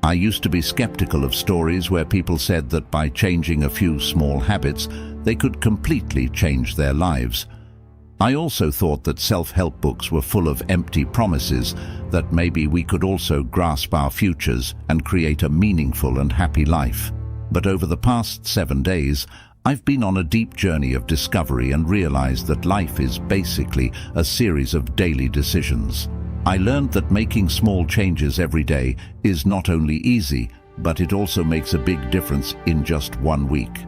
I used to be skeptical of stories where people said that by changing a few small habits, they could completely change their lives. I also thought that self-help books were full of empty promises, that maybe we could also grasp our futures and create a meaningful and happy life. But over the past 7 days, I've been on a deep journey of discovery and realized that life is basically a series of daily decisions. I learned that making small changes every day is not only easy, but it also makes a big difference in just 1 week.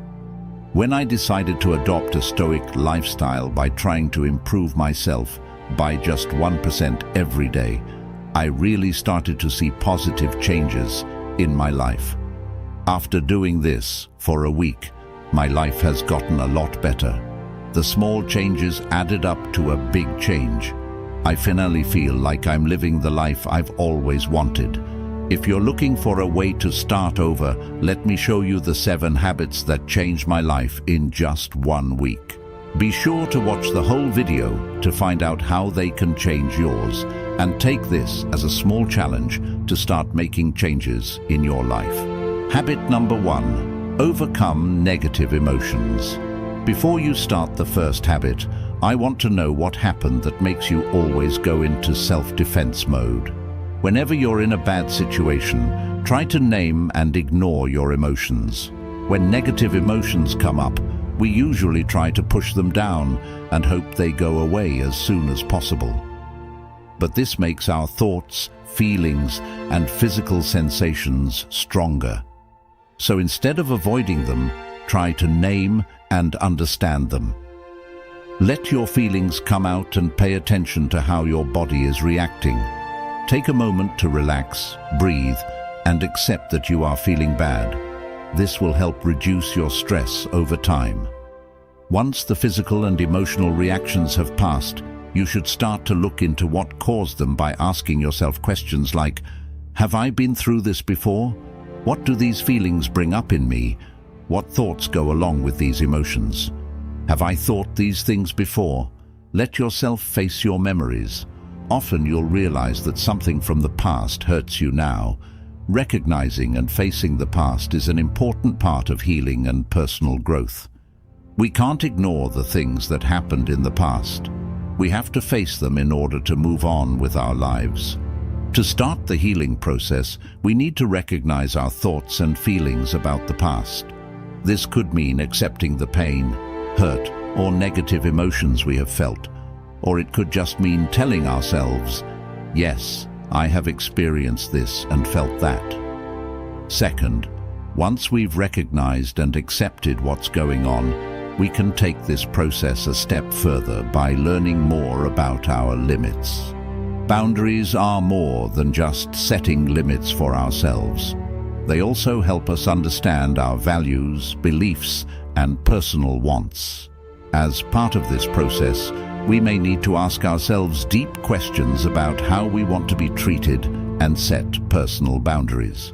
When I decided to adopt a Stoic lifestyle by trying to improve myself by just 1% every day, I really started to see positive changes in my life. After doing this for a week, my life has gotten a lot better. The small changes added up to a big change. I finally feel like I'm living the life I've always wanted. If you're looking for a way to start over, let me show you the 7 habits that changed my life in just 1 week. Be sure to watch the whole video to find out how they can change yours, and take this as a small challenge to start making changes in your life. Habit number 1, overcome negative emotions. Before you start the first habit, I want to know what happened that makes you always go into self-defense mode. Whenever you're in a bad situation, try to name and ignore your emotions. When negative emotions come up, we usually try to push them down and hope they go away as soon as possible. But this makes our thoughts, feelings, and physical sensations stronger. So instead of avoiding them, try to name and understand them. Let your feelings come out and pay attention to how your body is reacting. Take a moment to relax, breathe, and accept that you are feeling bad. This will help reduce your stress over time. Once the physical and emotional reactions have passed, you should start to look into what caused them by asking yourself questions like, have I been through this before? What do these feelings bring up in me? What thoughts go along with these emotions? Have I thought these things before? Let yourself face your memories. Often you'll realize that something from the past hurts you now. Recognizing and facing the past is an important part of healing and personal growth. We can't ignore the things that happened in the past. We have to face them in order to move on with our lives. To start the healing process, we need to recognize our thoughts and feelings about the past. This could mean accepting the pain, hurt, or negative emotions we have felt. Or it could just mean telling ourselves, yes, I have experienced this and felt that. Second, once we've recognized and accepted what's going on, we can take this process a step further by learning more about our limits. Boundaries are more than just setting limits for ourselves. They also help us understand our values, beliefs, and personal wants. As part of this process, we may need to ask ourselves deep questions about how we want to be treated and set personal boundaries.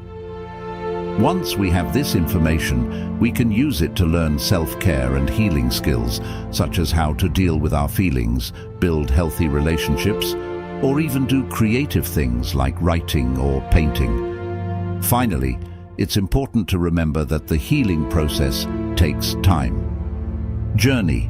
Once we have this information, we can use it to learn self-care and healing skills, such as how to deal with our feelings, build healthy relationships, or even do creative things like writing or painting. Finally, it's important to remember that the healing process takes time. Journey.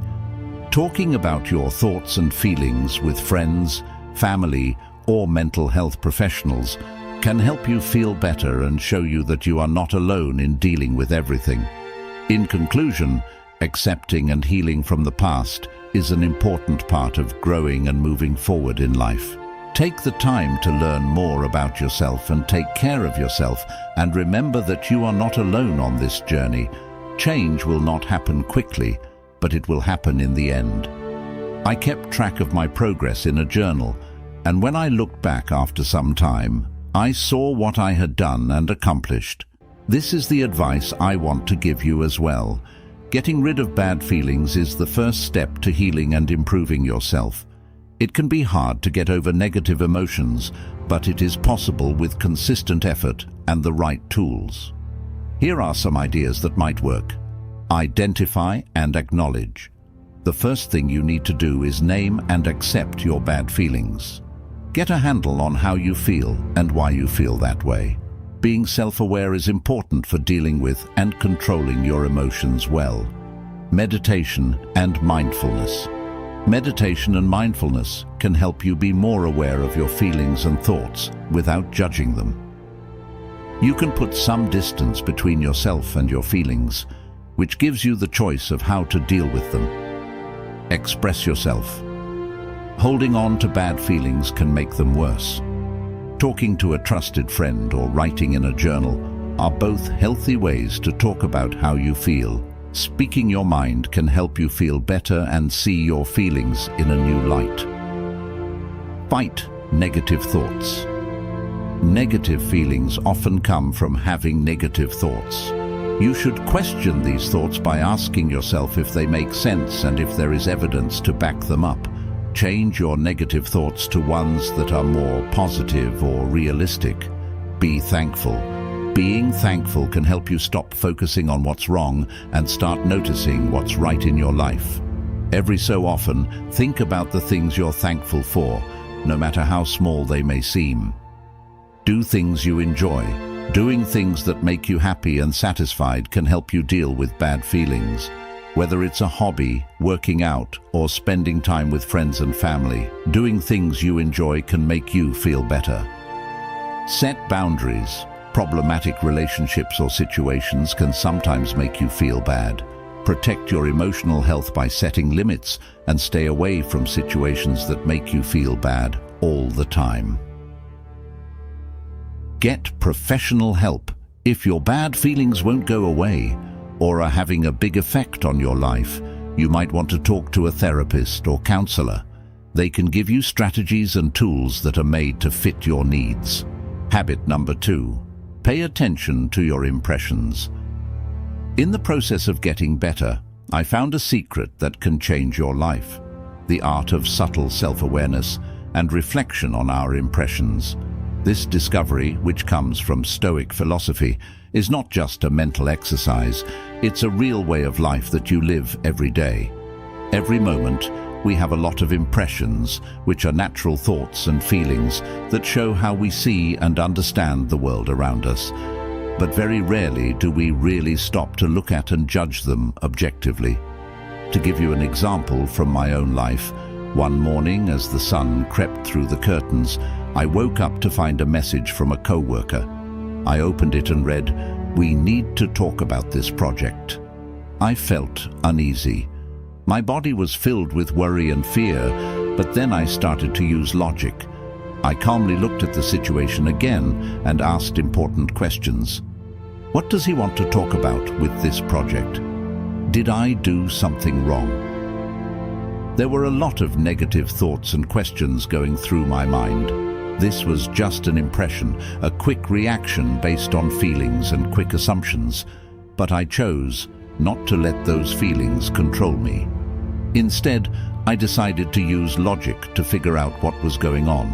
Talking about your thoughts and feelings with friends, family, or mental health professionals can help you feel better and show you that you are not alone in dealing with everything. In conclusion, accepting and healing from the past is an important part of growing and moving forward in life. Take the time to learn more about yourself and take care of yourself, and remember that you are not alone on this journey. Change will not happen quickly, but it will happen in the end. I kept track of my progress in a journal, and when I looked back after some time, I saw what I had done and accomplished. This is the advice I want to give you as well. Getting rid of bad feelings is the first step to healing and improving yourself. It can be hard to get over negative emotions, but it is possible with consistent effort and the right tools. Here are some ideas that might work. Identify and acknowledge. The first thing you need to do is name and accept your bad feelings. Get a handle on how you feel and why you feel that way. being self-aware is important for dealing with and controlling your emotions well. Meditation and mindfulness. Meditation and mindfulness can help you be more aware of your feelings and thoughts without judging them. You can put some distance between yourself and your feelings, which gives you the choice of how to deal with them. Express yourself. Holding on to bad feelings can make them worse. Talking to a trusted friend or writing in a journal are both healthy ways to talk about how you feel. Speaking your mind can help you feel better and see your feelings in a new light. Fight negative thoughts. Negative feelings often come from having negative thoughts. You should question these thoughts by asking yourself if they make sense and if there is evidence to back them up. Change your negative thoughts to ones that are more positive or realistic. Be thankful. Being thankful can help you stop focusing on what's wrong and start noticing what's right in your life. Every so often, think about the things you're thankful for, no matter how small they may seem. Do things you enjoy. Doing things that make you happy and satisfied can help you deal with bad feelings. Whether it's a hobby, working out, or spending time with friends and family, doing things you enjoy can make you feel better. Set boundaries. Problematic relationships or situations can sometimes make you feel bad. Protect your emotional health by setting limits and stay away from situations that make you feel bad all the time. Get professional help. If your bad feelings won't go away or are having a big effect on your life, you might want to talk to a therapist or counselor. They can give you strategies and tools that are made to fit your needs. Habit number 2. Pay attention to your impressions. In the process of getting better, I found a secret that can change your life: the art of subtle self-awareness and reflection on our impressions. This discovery, which comes from Stoic philosophy, is not just a mental exercise, it's a real way of life that you live every day. Every moment, we have a lot of impressions, which are natural thoughts and feelings that show how we see and understand the world around us. But very rarely do we really stop to look at and judge them objectively. To give you an example from my own life, one morning as the sun crept through the curtains, I woke up to find a message from a co-worker. I opened it and read, "We need to talk about this project." I felt uneasy. My body was filled with worry and fear, but then I started to use logic. I calmly looked at the situation again and asked important questions. What does he want to talk about with this project? Did I do something wrong? There were a lot of negative thoughts and questions going through my mind. This was just an impression, a quick reaction based on feelings and quick assumptions, but I chose not to let those feelings control me. Instead, I decided to use logic to figure out what was going on.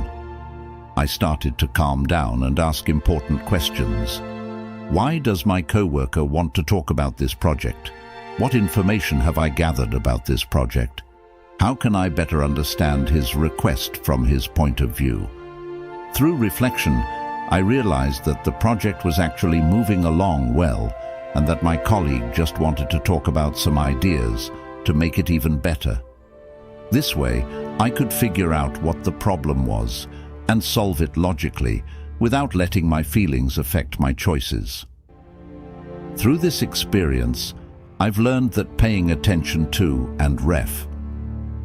I started to calm down and ask important questions. Why does my coworker want to talk about this project? What information have I gathered about this project? How can I better understand his request from his point of view? Through reflection, I realized that the project was actually moving along well, and that my colleague just wanted to talk about some ideas to make it even better. This way, I could figure out what the problem was and solve it logically without letting my feelings affect my choices. Through this experience, I've learned that paying attention to and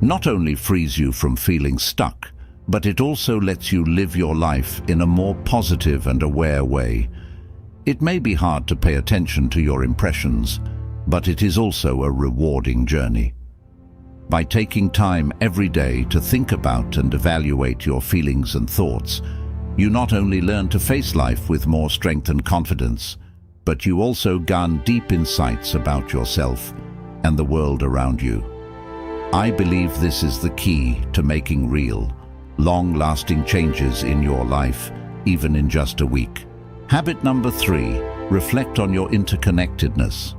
not only frees you from feeling stuck, but it also lets you live your life in a more positive and aware way. It may be hard to pay attention to your impressions, but it is also a rewarding journey. By taking time every day to think about and evaluate your feelings and thoughts, you not only learn to face life with more strength and confidence, but you also gain deep insights about yourself and the world around you. I believe this is the key to making real, long-lasting changes in your life, even in just a week. Habit number 3, reflect on your interconnectedness.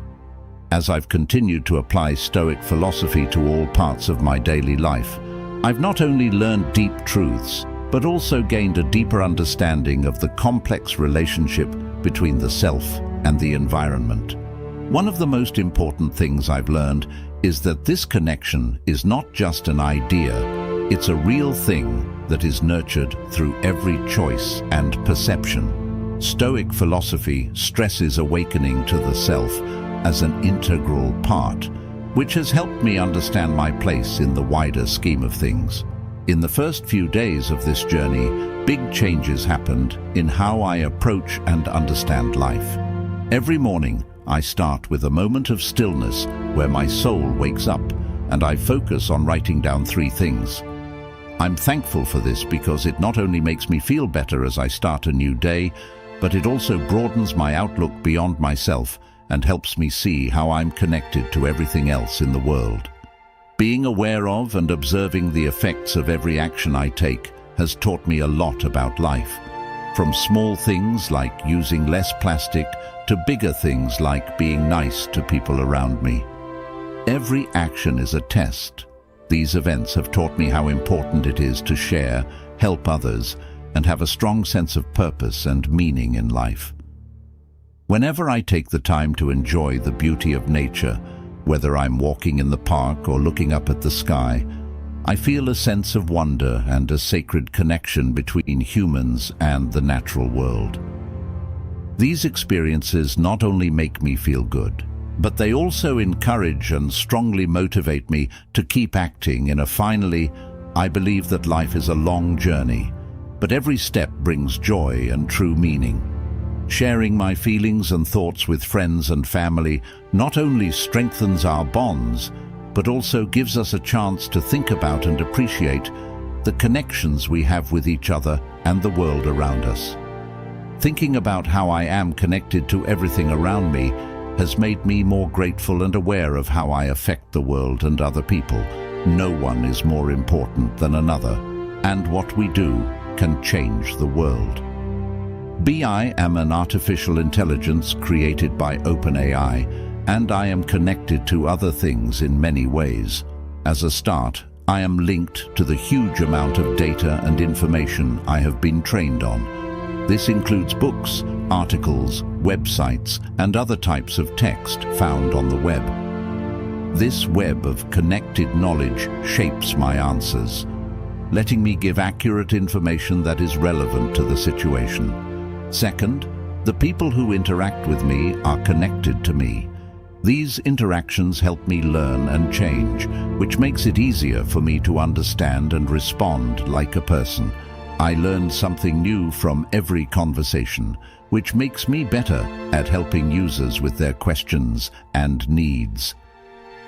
As I've continued to apply Stoic philosophy to all parts of my daily life, I've not only learned deep truths, but also gained a deeper understanding of the complex relationship between the self and the environment. One of the most important things I've learned is that this connection is not just an idea, it's a real thing that is nurtured through every choice and perception. Stoic philosophy stresses awakening to the self as an integral part, which has helped me understand my place in the wider scheme of things. In the first few days of this journey, big changes happened in how I approach and understand life. Every morning, I start with a moment of stillness where my soul wakes up, and I focus on writing down 3 things. I'm thankful for this because it not only makes me feel better as I start a new day, but it also broadens my outlook beyond myself and helps me see how I'm connected to everything else in the world. Being aware of and observing the effects of every action I take has taught me a lot about life. From small things like using less plastic to bigger things like being nice to people around me. Every action is a test. These events have taught me how important it is to share, help others, and have a strong sense of purpose and meaning in life. Whenever I take the time to enjoy the beauty of nature, whether I'm walking in the park or looking up at the sky, I feel a sense of wonder and a sacred connection between humans and the natural world. These experiences not only make me feel good, but they also encourage and strongly motivate me to keep acting in a finally, I believe that life is a long journey, but every step brings joy and true meaning. Sharing my feelings and thoughts with friends and family not only strengthens our bonds, but also gives us a chance to think about and appreciate the connections we have with each other and the world around us. Thinking about how I am connected to everything around me has made me more grateful and aware of how I affect the world and other people. No one is more important than another, and what we do can change the world. I am an artificial intelligence created by OpenAI, and I am connected to other things in many ways. As a start, I am linked to the huge amount of data and information I have been trained on. This includes books, articles, websites, and other types of text found on the web. This web of connected knowledge shapes my answers, letting me give accurate information that is relevant to the situation. Second, the people who interact with me are connected to me. These interactions help me learn and change, which makes it easier for me to understand and respond like a person. I learn something new from every conversation, which makes me better at helping users with their questions and needs.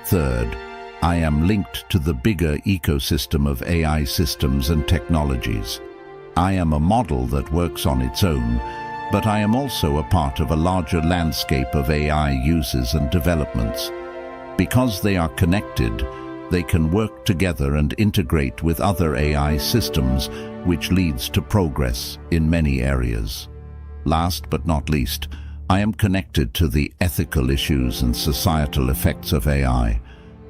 Third, I am linked to the bigger ecosystem of AI systems and technologies. I am a model that works on its own, but I am also a part of a larger landscape of AI uses and developments. Because they are connected, they can work together and integrate with other AI systems, which leads to progress in many areas. Last but not least, I am connected to the ethical issues and societal effects of AI.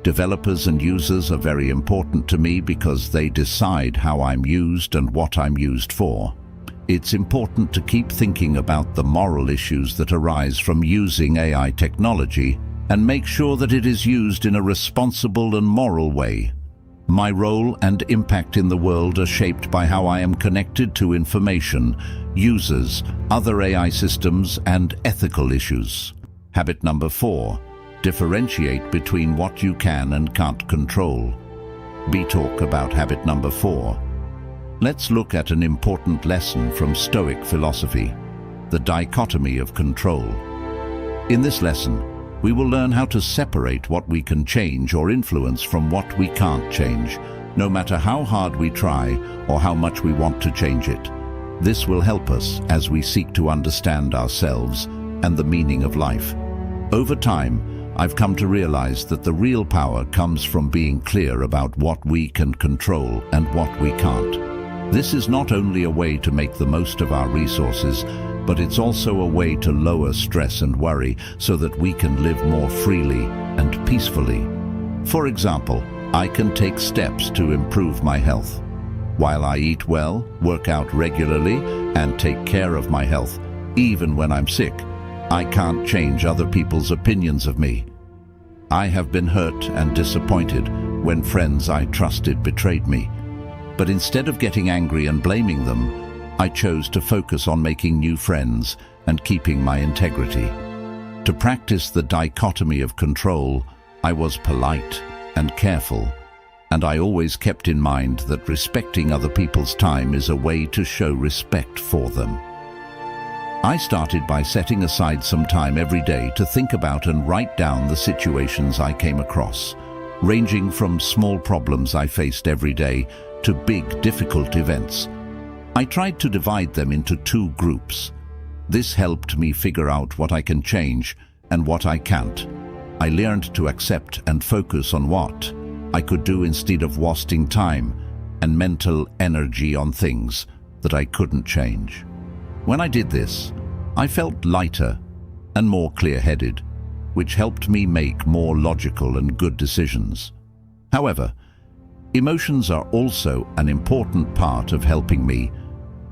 Developers and users are very important to me because they decide how I'm used and what I'm used for. It's important to keep thinking about the moral issues that arise from using AI technology and make sure that it is used in a responsible and moral way. My role and impact in the world are shaped by how I am connected to information, users, other AI systems, and ethical issues. Habit number 4. Differentiate between what you can and can't control. Talk about habit number 4. Let's look at an important lesson from Stoic philosophy, the dichotomy of control. In this lesson, we will learn how to separate what we can change or influence from what we can't change, no matter how hard we try or how much we want to change it. This will help us as we seek to understand ourselves and the meaning of life. Over time, I've come to realize that the real power comes from being clear about what we can control and what we can't. This is not only a way to make the most of our resources, but it's also a way to lower stress and worry so that we can live more freely and peacefully. For example, I can take steps to improve my health. While I eat well, work out regularly, and take care of my health, Even when I'm sick, I can't change other people's opinions of me. I have been hurt and disappointed when friends I trusted betrayed me. But instead of getting angry and blaming them, I chose to focus on making new friends and keeping my integrity. To practice the dichotomy of control, I was polite and careful, and I always kept in mind that respecting other people's time is a way to show respect for them. I started by setting aside some time every day to think about and write down the situations I came across, ranging from small problems I faced every day to big, difficult events. I tried to divide them into 2 groups. This helped me figure out what I can change and what I can't. I learned to accept and focus on what I could do instead of wasting time and mental energy on things that I couldn't change. When I did this, I felt lighter and more clear-headed, which helped me make more logical and good decisions. However, emotions are also an important part of helping me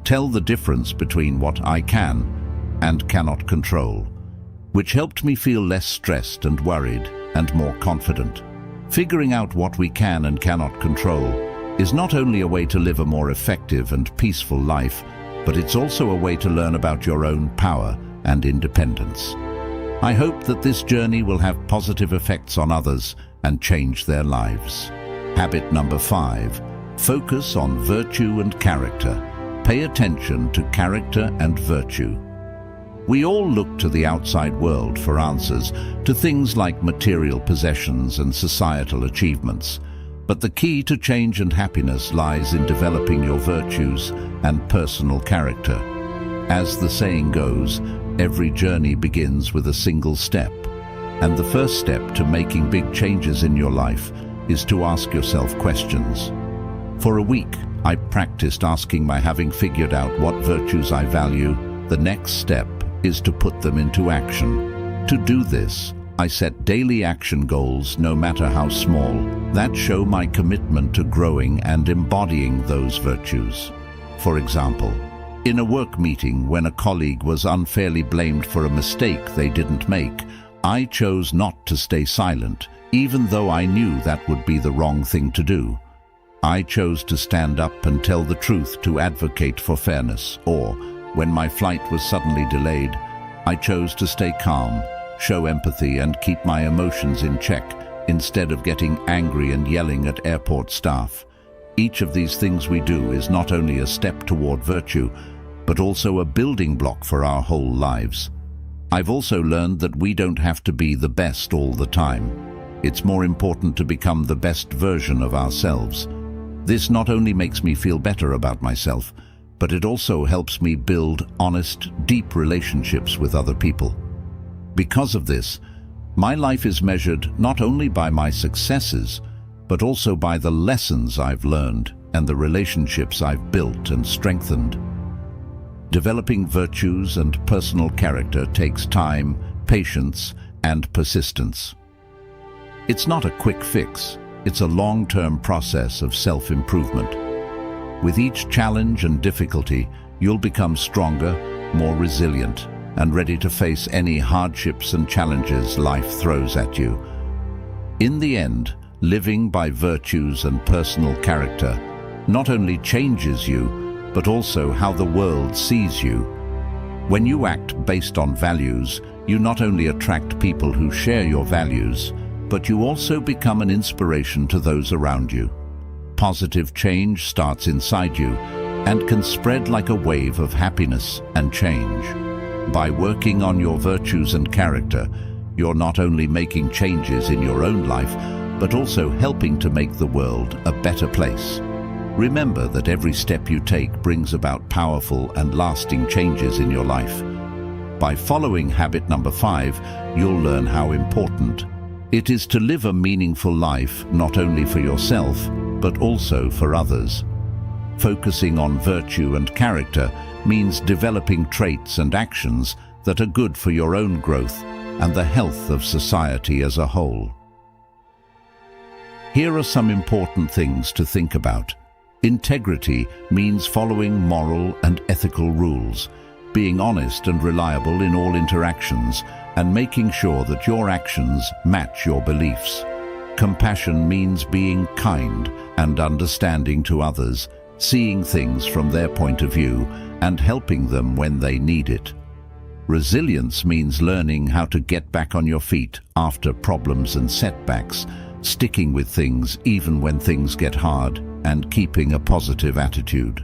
tell the difference between what I can and cannot control, which helped me feel less stressed and worried and more confident. Figuring out what we can and cannot control is not only a way to live a more effective and peaceful life, but it's also a way to learn about your own power and independence. I hope that this journey will have positive effects on others and change their lives. Habit number 5, focus on virtue and character. Pay attention to character and virtue. We all look to the outside world for answers to things like material possessions and societal achievements. But the key to change and happiness lies in developing your virtues and personal character. As the saying goes, every journey begins with a single step. And the first step to making big changes in your life is to ask yourself questions. For a week, I practiced asking my having figured out what virtues I value. The next step is to put them into action. To do this, I set daily action goals, no matter how small, that show my commitment to growing and embodying those virtues. For example, in a work meeting when a colleague was unfairly blamed for a mistake they didn't make, I chose not to stay silent, even though I knew that would be the wrong thing to do. I chose to stand up and tell the truth to advocate for fairness, or, when my flight was suddenly delayed, I chose to stay calm, show empathy and keep my emotions in check instead of getting angry and yelling at airport staff. Each of these things we do is not only a step toward virtue, but also a building block for our whole lives. I've also learned that we don't have to be the best all the time. It's more important to become the best version of ourselves. This not only makes me feel better about myself, but it also helps me build honest, deep relationships with other people. Because of this, my life is measured not only by my successes, but also by the lessons I've learned and the relationships I've built and strengthened. Developing virtues and personal character takes time, patience, and persistence. It's not a quick fix. It's a long-term process of self-improvement. With each challenge and difficulty, you'll become stronger, more resilient, and ready to face any hardships and challenges life throws at you. In the end, living by virtues and personal character not only changes you, but also how the world sees you. When you act based on values, you not only attract people who share your values, but you also become an inspiration to those around you. Positive change starts inside you and can spread like a wave of happiness and change. By working on your virtues and character, you're not only making changes in your own life, but also helping to make the world a better place. Remember that every step you take brings about powerful and lasting changes in your life. By following habit number 5, you'll learn how important it is to live a meaningful life, not only for yourself, but also for others. Focusing on virtue and character means developing traits and actions that are good for your own growth and the health of society as a whole. Here are some important things to think about. Integrity means following moral and ethical rules. being honest and reliable in all interactions, and making sure that your actions match your beliefs. Compassion means being kind and understanding to others, seeing things from their point of view and helping them when they need it. Resilience means learning how to get back on your feet after problems and setbacks, sticking with things even when things get hard, and keeping a positive attitude.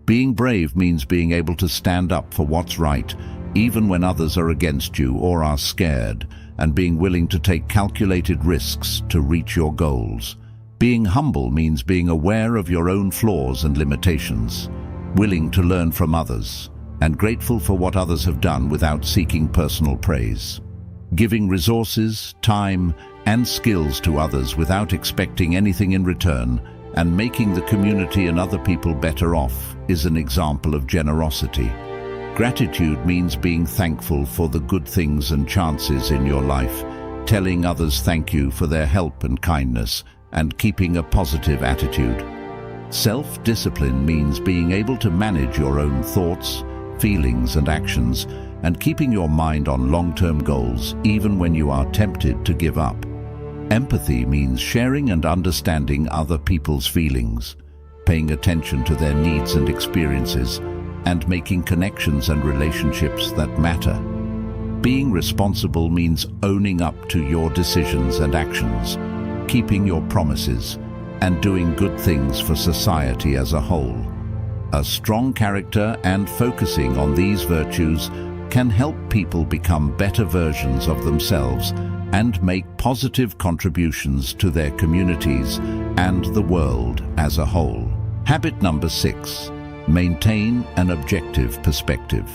Being brave means being able to stand up for what's right, even when others are against you or are scared, and being willing to take calculated risks to reach your goals. Being humble means being aware of your own flaws and limitations, willing to learn from others, and grateful for what others have done without seeking personal praise. Giving resources, time, and skills to others without expecting anything in return, and making the community and other people better off, is an example of generosity. Gratitude means being thankful for the good things and chances in your life, telling others thank you for their help and kindness, and keeping a positive attitude. Self-discipline means being able to manage your own thoughts, feelings, and actions, and keeping your mind on long-term goals even when you are tempted to give up. Empathy means sharing and understanding other people's feelings, paying attention to their needs and experiences, and making connections and relationships that matter. Being responsible means owning up to your decisions and actions, keeping your promises, and doing good things for society as a whole. A strong character and focusing on these virtues can help people become better versions of themselves and make positive contributions to their communities and the world as a whole. Habit number 6. Maintain an objective perspective.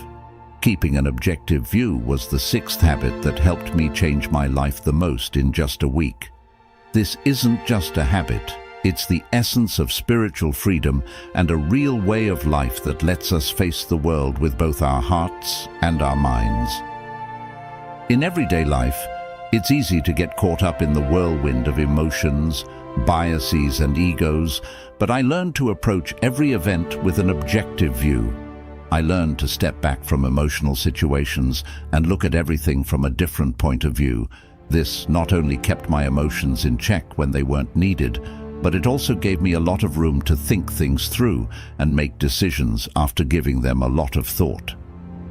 Keeping an objective view was the 6th habit that helped me change my life the most in just a week. This isn't just a habit, it's the essence of spiritual freedom and a real way of life that lets us face the world with both our hearts and our minds. In everyday life, it's easy to get caught up in the whirlwind of emotions, biases, and egos, but I learned to approach every event with an objective view. I learned to step back from emotional situations and look at everything from a different point of view. This not only kept my emotions in check when they weren't needed, but it also gave me a lot of room to think things through and make decisions after giving them a lot of thought.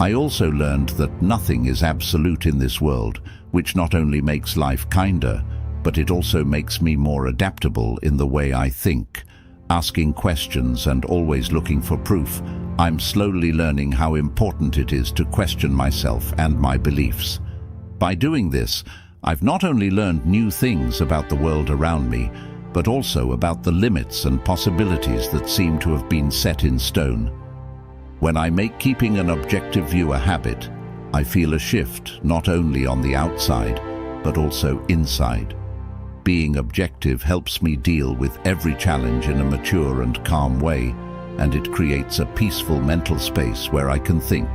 I also learned that nothing is absolute in this world, which not only makes life kinder, but it also makes me more adaptable in the way I think. Asking questions and always looking for proof, I'm slowly learning how important it is to question myself and my beliefs. By doing this, I've not only learned new things about the world around me, but also about the limits and possibilities that seem to have been set in stone. When I make keeping an objective view a habit, I feel a shift not only on the outside, but also inside. Being objective helps me deal with every challenge in a mature and calm way, and it creates a peaceful mental space where I can think.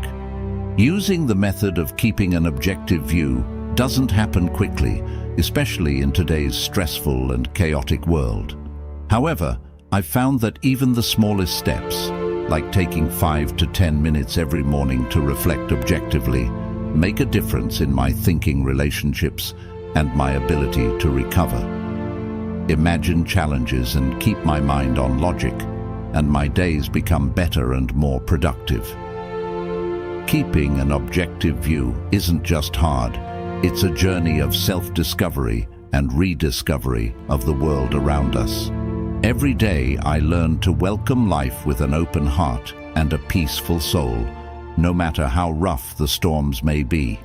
Using the method of keeping an objective view doesn't happen quickly, especially in today's stressful and chaotic world. However, I've found that even the smallest steps, like taking 5 to 10 minutes every morning to reflect objectively, make a difference in my thinking relationships and my ability to recover. Imagine challenges and keep my mind on logic, and my days become better and more productive. Keeping an objective view isn't just hard, it's a journey of self-discovery and rediscovery of the world around us. Every day I learn to welcome life with an open heart and a peaceful soul, no matter how rough the storms may be.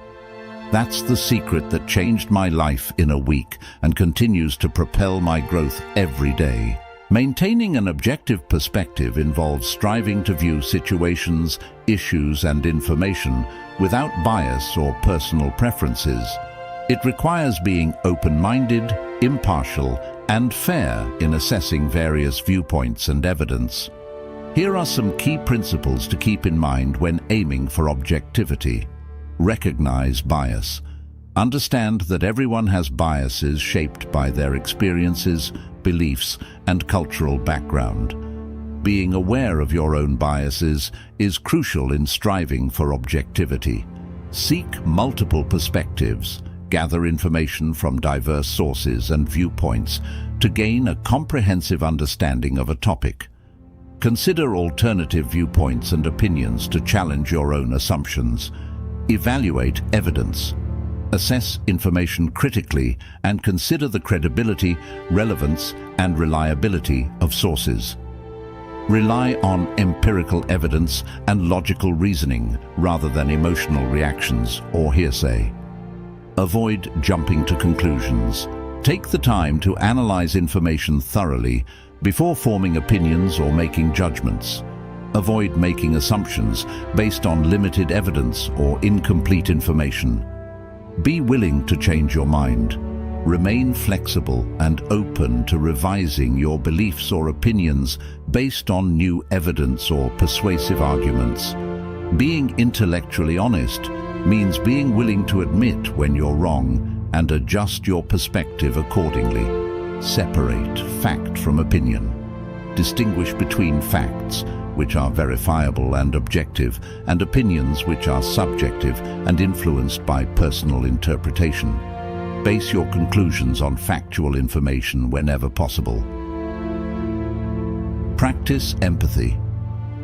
That's the secret that changed my life in a week and continues to propel my growth every day. Maintaining an objective perspective involves striving to view situations, issues, and information without bias or personal preferences. It requires being open-minded, impartial, and fair in assessing various viewpoints and evidence. Here are some key principles to keep in mind when aiming for objectivity. Recognize bias. Understand that everyone has biases shaped by their experiences, beliefs, and cultural background. being aware of your own biases is crucial in striving for objectivity. Seek multiple perspectives, gather information from diverse sources and viewpoints to gain a comprehensive understanding of a topic. Consider alternative viewpoints and opinions to challenge your own assumptions. Evaluate evidence. Assess information critically and consider the credibility, relevance, and reliability of sources. Rely on empirical evidence and logical reasoning rather than emotional reactions or hearsay. Avoid jumping to conclusions. Take the time to analyze information thoroughly before forming opinions or making judgments. Avoid making assumptions based on limited evidence or incomplete information. Be willing to change your mind. Remain flexible and open to revising your beliefs or opinions based on new evidence or persuasive arguments. Being intellectually honest means being willing to admit when you're wrong and adjust your perspective accordingly. Separate fact from opinion. Distinguish between facts, which are verifiable and objective, and opinions which are subjective and influenced by personal interpretation. Base your conclusions on factual information whenever possible. Practice empathy.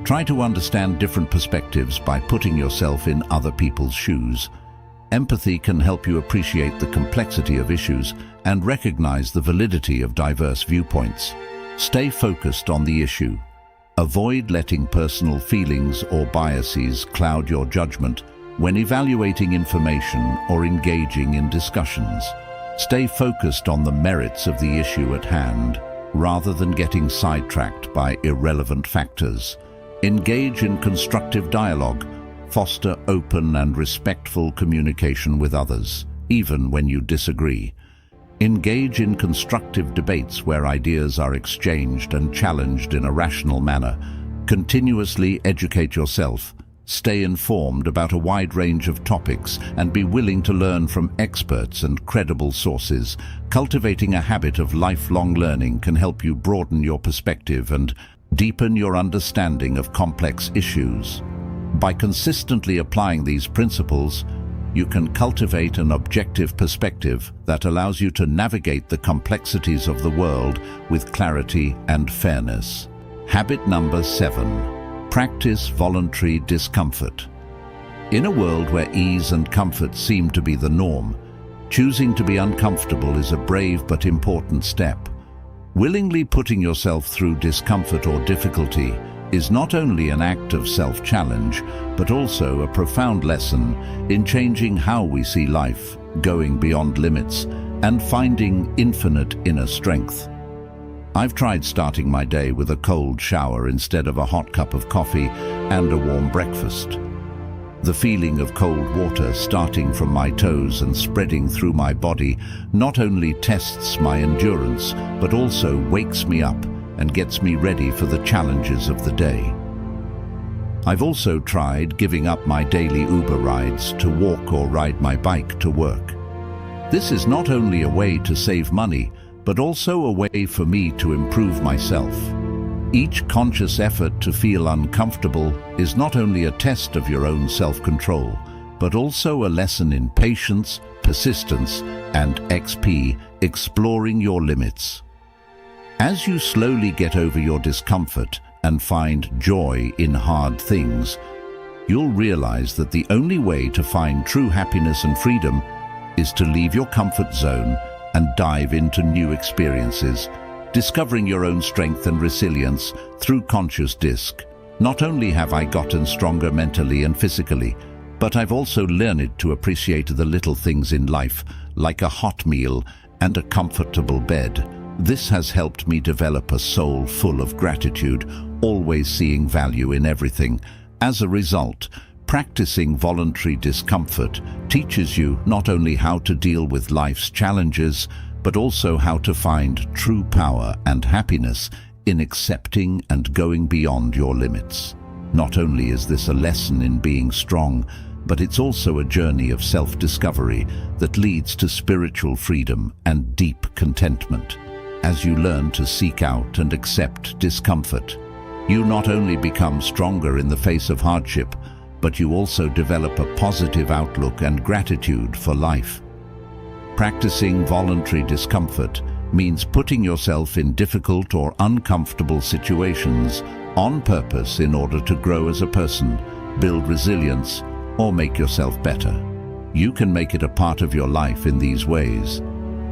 Try to understand different perspectives by putting yourself in other people's shoes. Empathy can help you appreciate the complexity of issues and recognize the validity of diverse viewpoints. Stay focused on the issue. Avoid letting personal feelings or biases cloud your judgment when evaluating information or engaging in discussions. Stay focused on the merits of the issue at hand, rather than getting sidetracked by irrelevant factors. Engage in constructive dialogue. Foster open and respectful communication with others, even when you disagree. Engage in constructive debates where ideas are exchanged and challenged in a rational manner. Continuously educate yourself. Stay informed about a wide range of topics and be willing to learn from experts and credible sources. Cultivating a habit of lifelong learning can help you broaden your perspective and deepen your understanding of complex issues. By consistently applying these principles, you can cultivate an objective perspective that allows you to navigate the complexities of the world with clarity and fairness. Habit number 7. Practice voluntary discomfort. In a world where ease and comfort seem to be the norm, choosing to be uncomfortable is a brave but important step. Willingly putting yourself through discomfort or difficulty is not only an act of self-challenge, but also a profound lesson in changing how we see life, going beyond limits, and finding infinite inner strength. I've tried starting my day with a cold shower instead of a hot cup of coffee and a warm breakfast. The feeling of cold water starting from my toes and spreading through my body not only tests my endurance, but also wakes me up and gets me ready for the challenges of the day. I've also tried giving up my daily Uber rides to walk or ride my bike to work. This is not only a way to save money, but also a way for me to improve myself. Each conscious effort to feel uncomfortable is not only a test of your own self-control, but also a lesson in patience, persistence, and exploring your limits. As you slowly get over your discomfort and find joy in hard things, you'll realize that the only way to find true happiness and freedom is to leave your comfort zone and dive into new experiences, discovering your own strength and resilience through conscious disc. Not only have I gotten stronger mentally and physically, but I've also learned to appreciate the little things in life, like a hot meal and a comfortable bed. This has helped me develop a soul full of gratitude, always seeing value in everything. As a result, practicing voluntary discomfort teaches you not only how to deal with life's challenges, but also how to find true power and happiness in accepting and going beyond your limits. Not only is this a lesson in being strong, but it's also a journey of self-discovery that leads to spiritual freedom and deep contentment. As you learn to seek out and accept discomfort, You not only become stronger in the face of hardship, but you also develop a positive outlook and gratitude for life. Practicing voluntary discomfort means putting yourself in difficult or uncomfortable situations on purpose in order to grow as a person, build resilience, or make yourself better. You can make it a part of your life in these ways.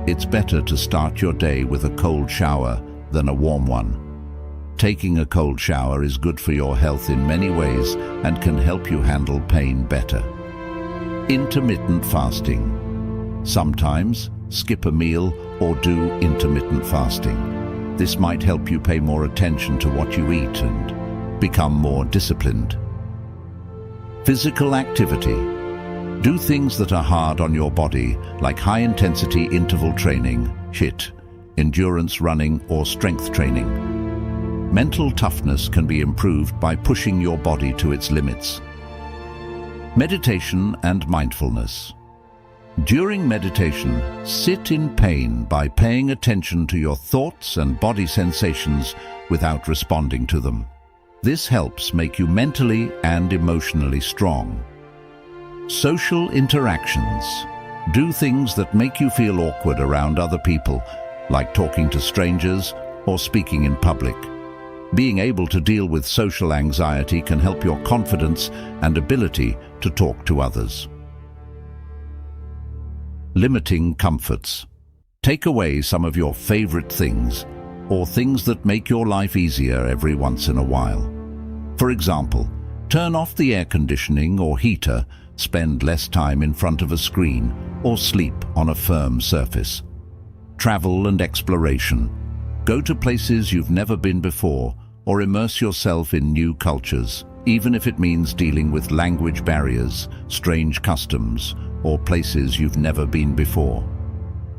It's better to start your day with a cold shower than a warm one. Taking a cold shower is good for your health in many ways and can help you handle pain better. Intermittent fasting. Sometimes skip a meal or do intermittent fasting. This might help you pay more attention to what you eat and become more disciplined. Physical activity. Do things that are hard on your body, like high-intensity interval training, HIIT, endurance running, or strength training. Mental toughness can be improved by pushing your body to its limits. Meditation and mindfulness. During meditation, sit in pain by paying attention to your thoughts and body sensations without responding to them. This helps make you mentally and emotionally strong. Social interactions. Do things that make you feel awkward around other people, like talking to strangers or speaking in public. Being able to deal with social anxiety can help your confidence and ability to talk to others. Limiting comforts. Take away some of your favorite things, or things that make your life easier every once in a while. For example, turn off the air conditioning or heater, spend less time in front of a screen, or sleep on a firm surface. Travel and exploration. Go to places you've never been before, or immerse yourself in new cultures, even if it means dealing with language barriers, strange customs, or places you've never been before.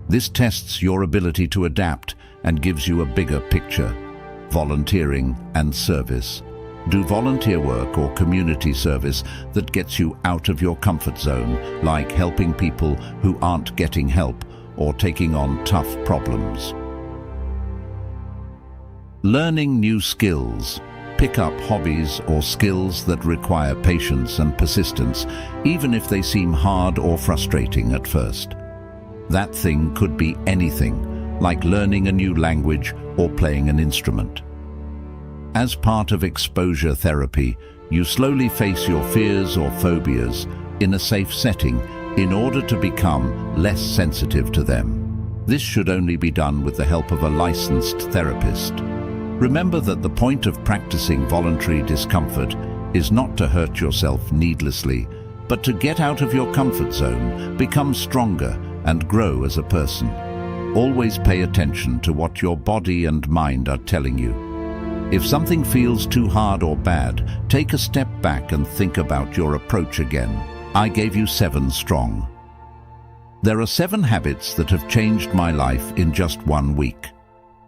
This tests your ability to adapt and gives you a bigger picture. Volunteering and service. Do volunteer work or community service that gets you out of your comfort zone, like helping people who aren't getting help or taking on tough problems. Learning new skills. Pick up hobbies or skills that require patience and persistence, even if they seem hard or frustrating at first. That thing could be anything, like learning a new language or playing an instrument. As part of exposure therapy, you slowly face your fears or phobias in a safe setting in order to become less sensitive to them. This should only be done with the help of a licensed therapist. Remember that the point of practicing voluntary discomfort is not to hurt yourself needlessly, but to get out of your comfort zone, become stronger, and grow as a person. Always pay attention to what your body and mind are telling you. If something feels too hard or bad, take a step back and think about your approach again. I gave you 7 strong. There are 7 habits that have changed my life in just 1 week.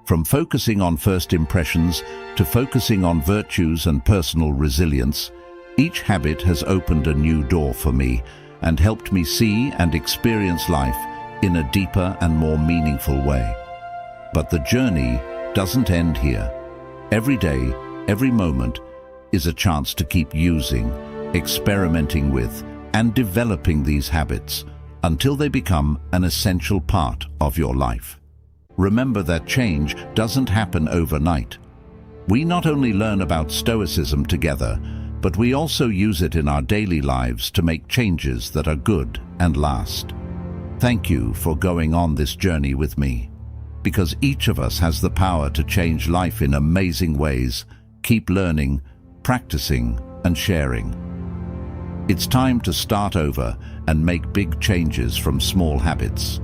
From focusing on first impressions to focusing on virtues and personal resilience, each habit has opened a new door for me and helped me see and experience life in a deeper and more meaningful way. But the journey doesn't end here. Every day, every moment is a chance to keep using, experimenting with, and developing these habits until they become an essential part of your life. Remember that change doesn't happen overnight. We not only learn about Stoicism together, but we also use it in our daily lives to make changes that are good and last. Thank you for going on this journey with me. Because each of us has the power to change life in amazing ways. Keep learning, practicing, and sharing. It's time to start over and make big changes from small habits.